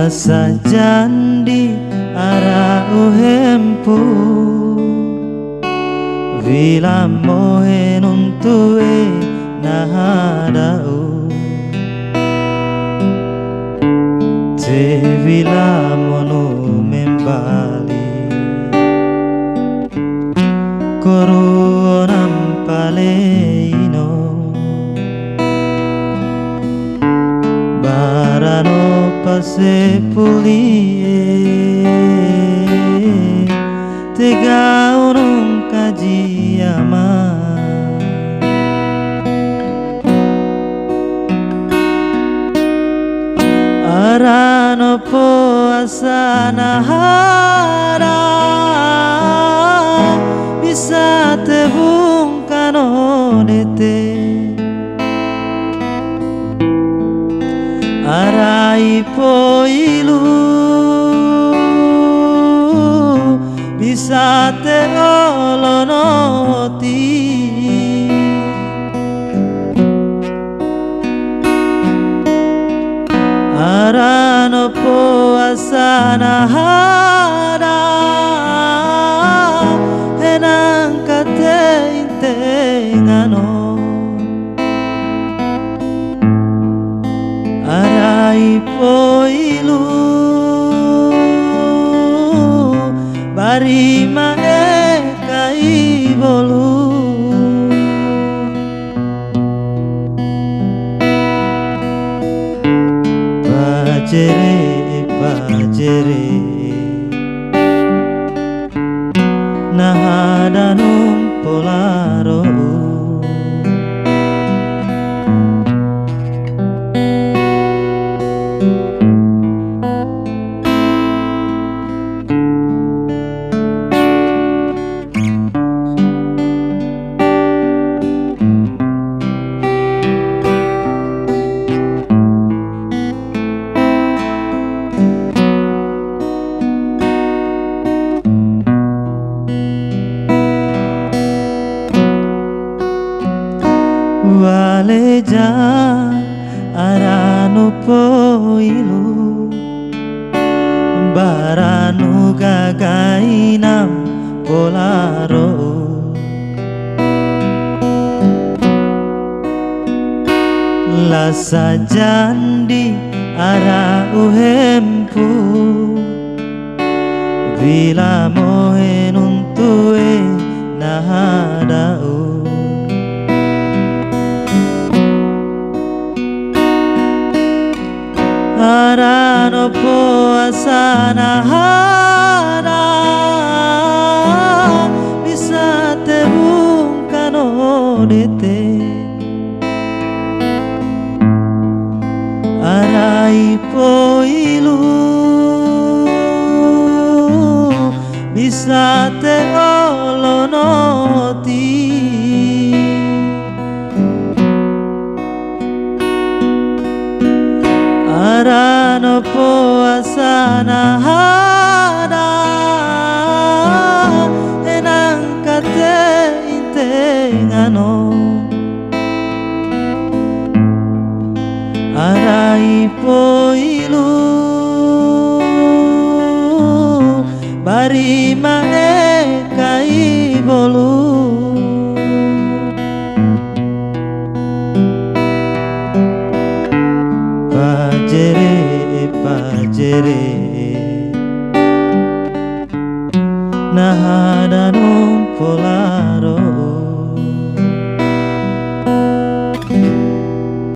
Lasa jandi ara uhempu Vila mohe nuntue nahadau Te vila monu membali Koronam paleino Barano pase pulie Tega urung kaji ama Arano po asana hara Bisa te bungkano dete Arai po ilu Bisa te olonoti Arano po asana hara Enang kate intengano Arai po ilu Bari mae kai bolu Pajere pajere Nahadanum polaro Waleja aranu poilu Baranu gagainam polaro Lasa jandi ara uhempu Vila mohe nuntue nahadau Arano po asana hara Bisa te bungkano dete Arai po ilu Bisa te olonoti Arano po asana hara Enang kate intengano Arai po ilu Bari mae kai bolu Pajere pajere Nahadanum pola